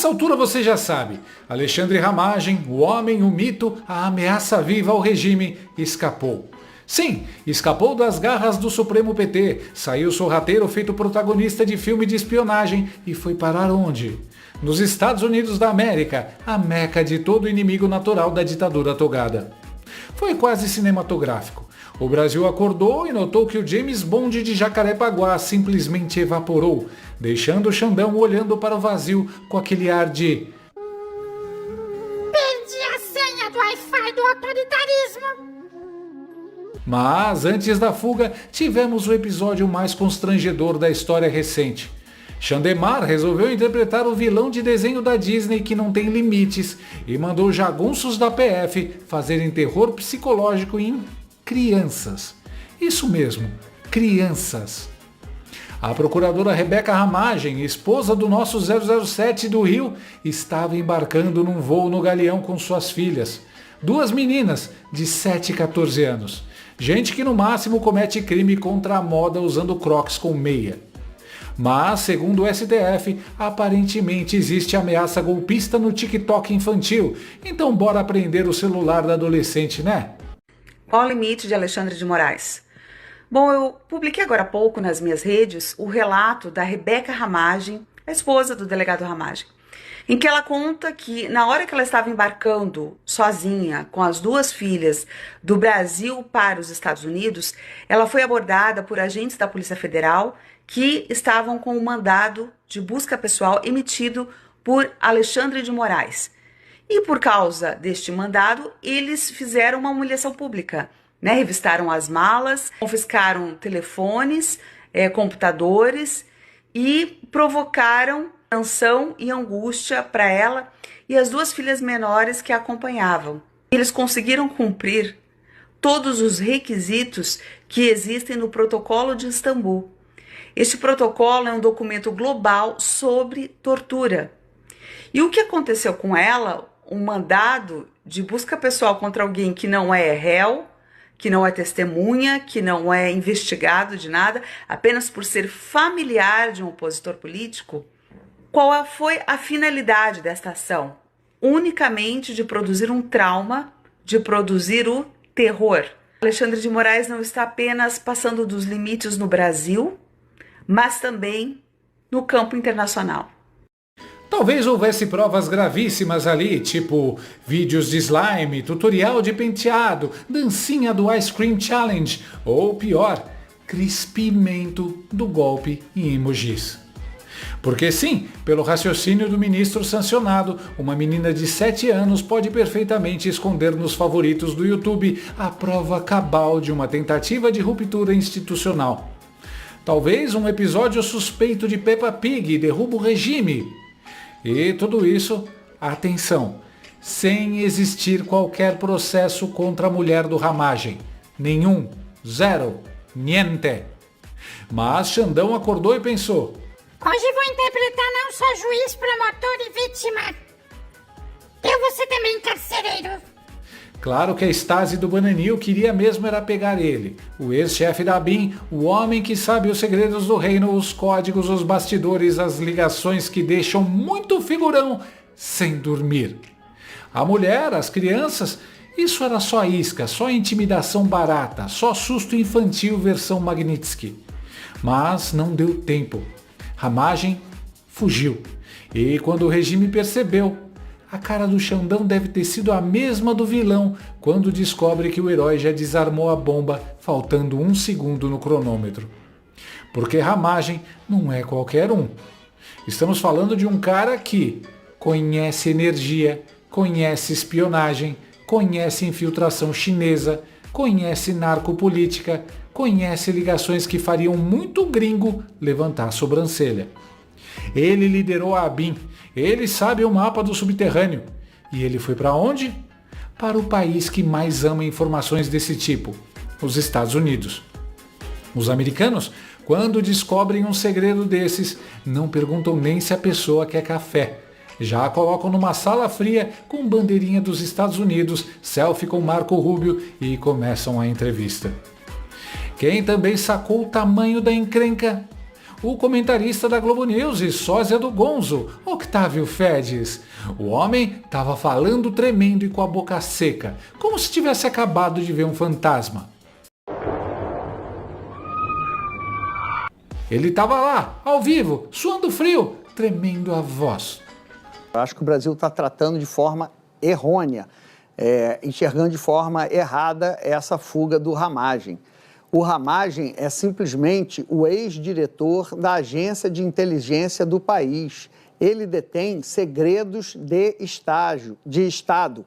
essa altura você já sabe, Alexandre Ramagem, o homem, o mito, a ameaça viva ao regime, escapou. Sim, escapou das garras do Supremo PT, saiu sorrateiro feito protagonista de filme de espionagem e foi parar onde? Nos Estados Unidos da América, a meca de todo inimigo natural da ditadura togada. Foi quase cinematográfico. O Brasil acordou e notou que o James Bond de Jacarepaguá simplesmente evaporou, deixando o Xandão olhando para o vazio com aquele ar de... Perdi a senha do Wi-Fi do autoritarismo. Mas, antes da fuga, tivemos o episódio mais constrangedor da história recente. Xandemar resolveu interpretar o vilão de desenho da Disney que não tem limites e mandou jagunços da PF fazerem terror psicológico em crianças. Isso mesmo, crianças. A procuradora Rebeca Ramagem, esposa do nosso 007 do Rio, estava embarcando num voo no Galeão com suas filhas. 2 meninas de 7 e 14 anos. Gente que no máximo comete crime contra a moda usando crocs com meia. Mas, segundo o STF, aparentemente existe ameaça golpista no TikTok infantil. Então bora apreender o celular da adolescente, né? Qual o limite de Alexandre de Moraes? Bom, eu publiquei agora há pouco nas minhas redes o relato da Rebeca Ramagem, a esposa do delegado Ramagem, em que ela conta que na hora que ela estava embarcando sozinha com as 2 filhas do Brasil para os Estados Unidos, ela foi abordada por agentes da Polícia Federal que estavam com o mandado de busca pessoal emitido por Alexandre de Moraes. E por causa deste mandado, eles fizeram uma humilhação pública, né? Revistaram as malas, confiscaram telefones, computadores e provocaram tensão e angústia para ela e as 2 filhas menores que a acompanhavam. Eles conseguiram cumprir todos os requisitos que existem no Protocolo de Istambul. Este protocolo é um documento global sobre tortura. E o que aconteceu com ela? Um mandado de busca pessoal contra alguém que não é réu, que não é testemunha, que não é investigado de nada, apenas por ser familiar de um opositor político. Qual foi a finalidade desta ação? Unicamente de produzir um trauma, de produzir o terror. Alexandre de Moraes não está apenas passando dos limites no Brasil, mas também no campo internacional. Talvez houvesse provas gravíssimas ali, tipo vídeos de slime, tutorial de penteado, dancinha do Ice Cream Challenge, ou pior, crispimento do golpe em emojis. Porque sim, pelo raciocínio do ministro sancionado, uma menina de 7 anos pode perfeitamente esconder nos favoritos do YouTube a prova cabal de uma tentativa de ruptura institucional. Talvez um episódio suspeito de Peppa Pig derruba o regime. E tudo isso, atenção, sem existir qualquer processo contra a mulher do Ramagem. Nenhum, zero, niente. Mas Xandão acordou e pensou: hoje vou interpretar não só juiz, promotor e vítima. Eu vou ser também carcereiro. Claro que a Stasi do Bananil queria mesmo era pegar ele, o ex-chefe da ABIN, o homem que sabe os segredos do reino, os códigos, os bastidores, as ligações que deixam muito figurão sem dormir. A mulher, as crianças, isso era só isca, só intimidação barata, só susto infantil versão Magnitsky. Mas não deu tempo. Ramagem fugiu. E quando o regime percebeu, a cara do Xandão deve ter sido a mesma do vilão quando descobre que o herói já desarmou a bomba faltando 1 segundo no cronômetro. Porque Ramagem não é qualquer um. Estamos falando de um cara que conhece energia, conhece espionagem, conhece infiltração chinesa, conhece narcopolítica, conhece ligações que fariam muito gringo levantar a sobrancelha. Ele liderou a ABIN, ele sabe o mapa do subterrâneo. E ele foi para onde? Para o país que mais ama informações desse tipo, os Estados Unidos. Os americanos, quando descobrem um segredo desses, não perguntam nem se a pessoa quer café. Já a colocam numa sala fria com bandeirinha dos Estados Unidos, selfie com Marco Rubio e começam a entrevista. Quem também sacou o tamanho da encrenca? o comentarista da Globo News e sósia do Gonzo, Octávio Fedes. O homem estava falando tremendo e com a boca seca, como se tivesse acabado de ver um fantasma. Ele estava lá, ao vivo, suando frio, tremendo a voz. Eu acho que o Brasil está tratando de forma errônea, enxergando de forma errada essa fuga do Ramagem. O Ramagem é simplesmente o ex-diretor da agência de inteligência do país. Ele detém segredos de Estado.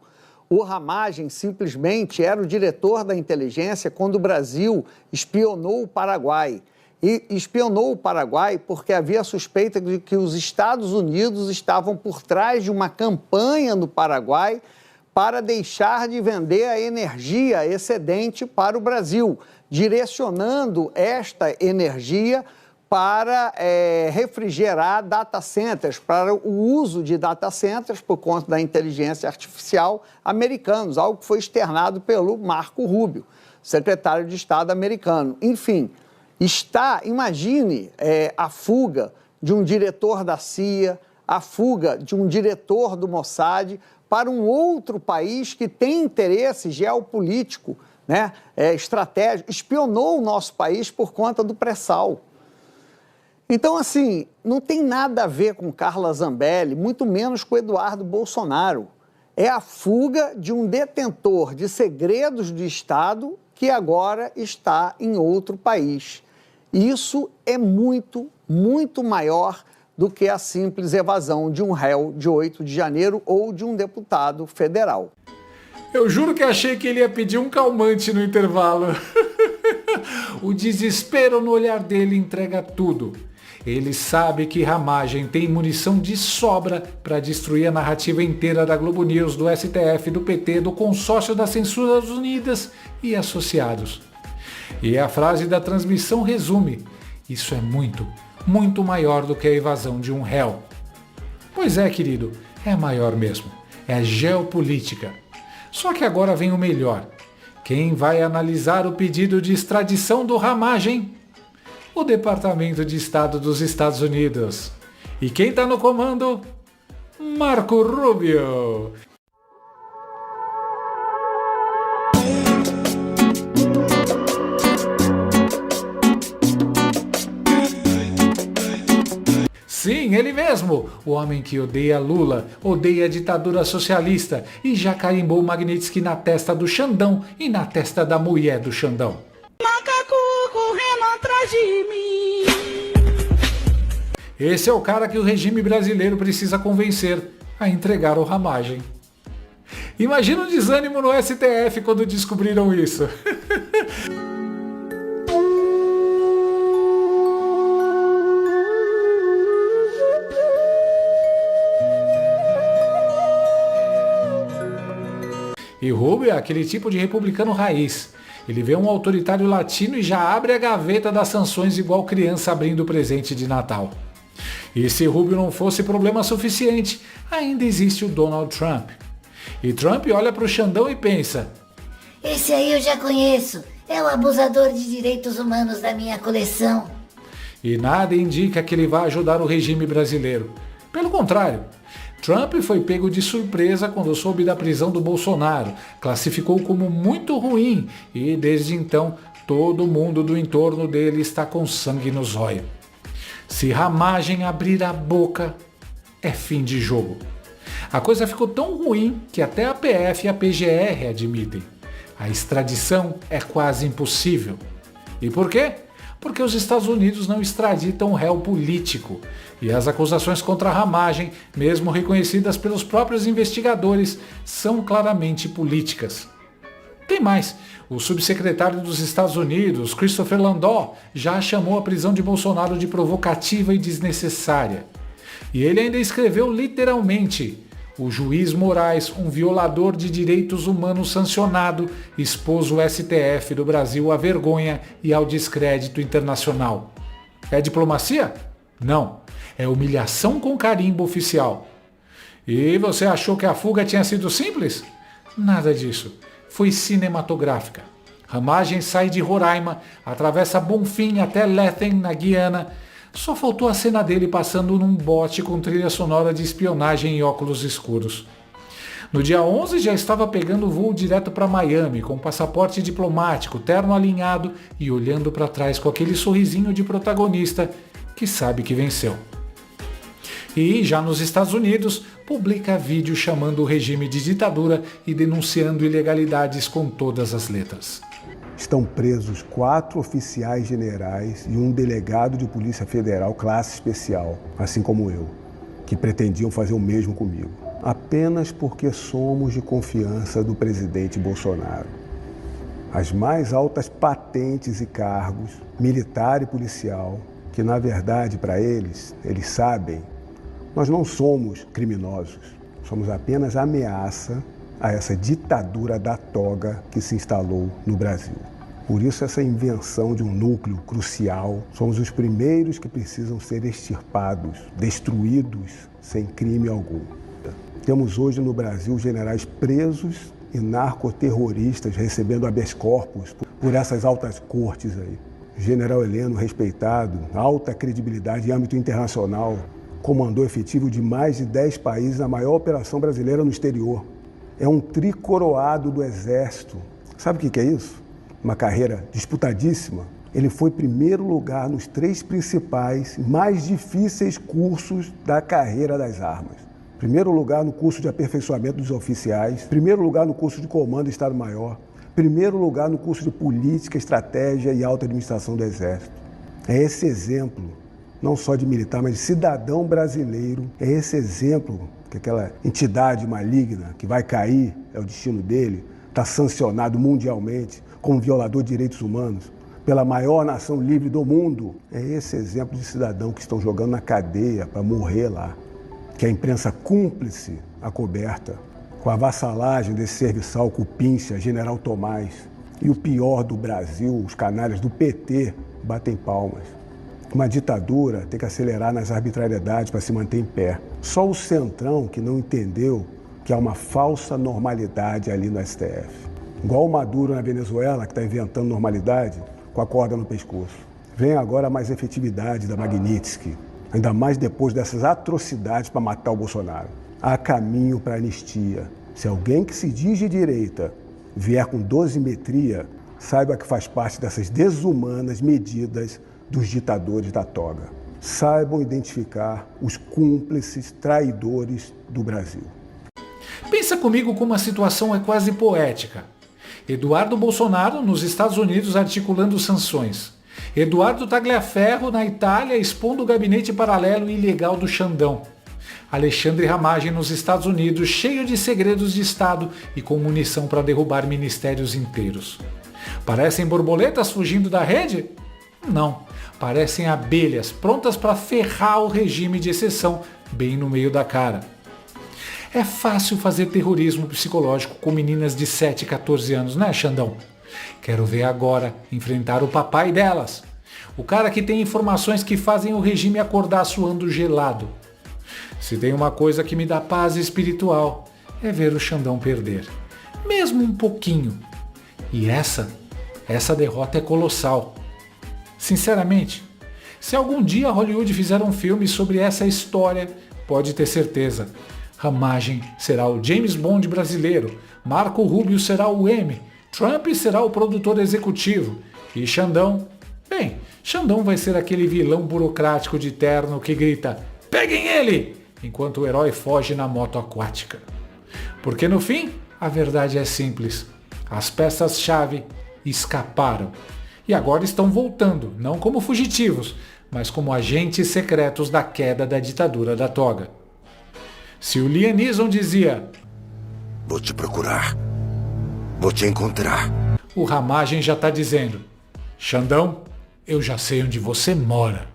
O Ramagem simplesmente era o diretor da inteligência quando o Brasil espionou o Paraguai. E espionou o Paraguai porque havia suspeita de que os Estados Unidos estavam por trás de uma campanha no Paraguai para deixar de vender a energia excedente para o Brasil, direcionando esta energia para refrigerar data centers, para o uso de data centers por conta da inteligência artificial americanos, algo que foi externado pelo Marco Rubio, secretário de Estado americano. Enfim, imagine a fuga de um diretor da CIA, a fuga de um diretor do Mossad para um outro país que tem interesse geopolítico, estratégico, espionou o nosso país por conta do pré-sal. Então, assim, não tem nada a ver com Carla Zambelli, muito menos com Eduardo Bolsonaro. É a fuga de um detentor de segredos de Estado que agora está em outro país. Isso é muito, muito maior do que a simples evasão de um réu de 8 de janeiro ou de um deputado federal. Eu juro que achei que ele ia pedir um calmante no intervalo. O desespero no olhar dele entrega tudo. Ele sabe que Ramagem tem munição de sobra para destruir a narrativa inteira da Globo News, do STF, do PT, do consórcio das Censuras Unidas e associados. E a frase da transmissão resume: isso é muito, muito maior do que a evasão de um réu. Pois é, querido, é maior mesmo. É geopolítica. Só que agora vem o melhor. Quem vai analisar o pedido de extradição do Ramagem? O Departamento de Estado dos Estados Unidos. E quem está no comando? Marco Rubio. Sim, ele mesmo, o homem que odeia Lula, odeia a ditadura socialista e já carimbou Magnitsky na testa do Xandão e na testa da mulher do Xandão. Macaco correndo atrás de mim. Esse é o cara que o regime brasileiro precisa convencer a entregar o Ramagem. Imagina o desânimo no STF quando descobriram isso. E Rubio é aquele tipo de republicano raiz. Ele vê um autoritário latino e já abre a gaveta das sanções igual criança abrindo o presente de Natal. E se Rubio não fosse problema suficiente, ainda existe o Donald Trump. E Trump olha para o Xandão e pensa: esse aí eu já conheço, é o abusador de direitos humanos da minha coleção. E nada indica que ele vai ajudar o regime brasileiro. Pelo contrário, Trump foi pego de surpresa quando soube da prisão do Bolsonaro, classificou como muito ruim e desde então todo mundo do entorno dele está com sangue nos olhos. Se Ramagem abrir a boca, é fim de jogo. A coisa ficou tão ruim que até a PF e a PGR admitem. A extradição é quase impossível. E por quê? Porque os Estados Unidos não extraditam o réu político. E as acusações contra a Ramagem, mesmo reconhecidas pelos próprios investigadores, são claramente políticas. Tem mais, o subsecretário dos Estados Unidos, Christopher Landau, já chamou a prisão de Bolsonaro de provocativa e desnecessária. E ele ainda escreveu literalmente: o juiz Moraes, um violador de direitos humanos sancionado, expôs o STF do Brasil à vergonha e ao descrédito internacional. É diplomacia? Não. É humilhação com carimbo oficial. E você achou que a fuga tinha sido simples? Nada disso. Foi cinematográfica. Ramagem sai de Roraima, atravessa Bonfim até Lethem, na Guiana, Só faltou a cena dele passando num bote com trilha sonora de espionagem e óculos escuros. No dia 11 já estava pegando o voo direto para Miami, com passaporte diplomático, terno alinhado e olhando para trás com aquele sorrisinho de protagonista que sabe que venceu. E, já nos Estados Unidos, publica vídeo chamando o regime de ditadura e denunciando ilegalidades com todas as letras. Estão presos 4 oficiais generais e um delegado de Polícia Federal classe especial, assim como eu, que pretendiam fazer o mesmo comigo. Apenas porque somos de confiança do presidente Bolsonaro. As mais altas patentes e cargos, militar e policial, que na verdade para eles sabem, nós não somos criminosos, somos apenas ameaça a essa ditadura da toga que se instalou no Brasil. Por isso essa invenção de um núcleo crucial, somos os primeiros que precisam ser extirpados, destruídos sem crime algum. Temos hoje no Brasil generais presos e narcoterroristas recebendo habeas corpus por essas altas cortes aí. General Heleno, respeitado, alta credibilidade em âmbito internacional, comandou efetivo de mais de 10 países na maior operação brasileira no exterior. É um tricoroado do Exército. Sabe o que é isso? Uma carreira disputadíssima. Ele foi primeiro lugar nos 3 principais, mais difíceis cursos da carreira das armas. Primeiro lugar no curso de aperfeiçoamento dos oficiais, primeiro lugar no curso de comando e Estado-Maior, primeiro lugar no curso de política, estratégia e alta administração do Exército. É esse exemplo, não só de militar, mas de cidadão brasileiro, é esse exemplo que aquela entidade maligna que vai cair, é o destino dele, está sancionado mundialmente como violador de direitos humanos pela maior nação livre do mundo. É esse exemplo de cidadão que estão jogando na cadeia para morrer lá. Que a imprensa cúmplice acoberta com a vassalagem desse serviçal cupíncia, General Tomás. E o pior do Brasil, os canalhas do PT batem palmas. Uma ditadura tem que acelerar nas arbitrariedades para se manter em pé. Só o Centrão que não entendeu que há uma falsa normalidade ali no STF. Igual o Maduro na Venezuela, que está inventando normalidade com a corda no pescoço. Vem agora mais efetividade da Magnitsky. Ainda mais depois dessas atrocidades para matar o Bolsonaro. Há caminho para anistia. Se alguém que se diz de direita vier com dosimetria, saiba que faz parte dessas desumanas medidas dos ditadores da toga. Saibam identificar os cúmplices traidores do Brasil. Pensa comigo como a situação é quase poética. Eduardo Bolsonaro nos Estados Unidos articulando sanções. Eduardo Tagliaferro na Itália expondo o gabinete paralelo e ilegal do Xandão. Alexandre Ramagem nos Estados Unidos cheio de segredos de Estado e com munição para derrubar ministérios inteiros. Parecem borboletas fugindo da rede? Não, parecem abelhas prontas para ferrar o regime de exceção bem no meio da cara. É fácil fazer terrorismo psicológico com meninas de 7 e 14 anos, né, Xandão? Quero ver agora enfrentar o papai delas. O cara que tem informações que fazem o regime acordar suando gelado. Se tem uma coisa que me dá paz espiritual, é ver o Xandão perder. Mesmo um pouquinho. E essa derrota é colossal. Sinceramente, se algum dia Hollywood fizer um filme sobre essa história, pode ter certeza. Ramagem será o James Bond brasileiro, Marco Rubio será o M, Trump será o produtor executivo e Xandão, bem, Xandão vai ser aquele vilão burocrático de terno que grita "Peguem ele!" enquanto o herói foge na moto aquática. Porque no fim, a verdade é simples. As peças-chave escaparam e agora estão voltando, não como fugitivos, mas como agentes secretos da queda da ditadura da toga. Se o Liam Neeson dizia "Vou te procurar, vou te encontrar", o Ramagem já está dizendo "Xandão, eu já sei onde você mora".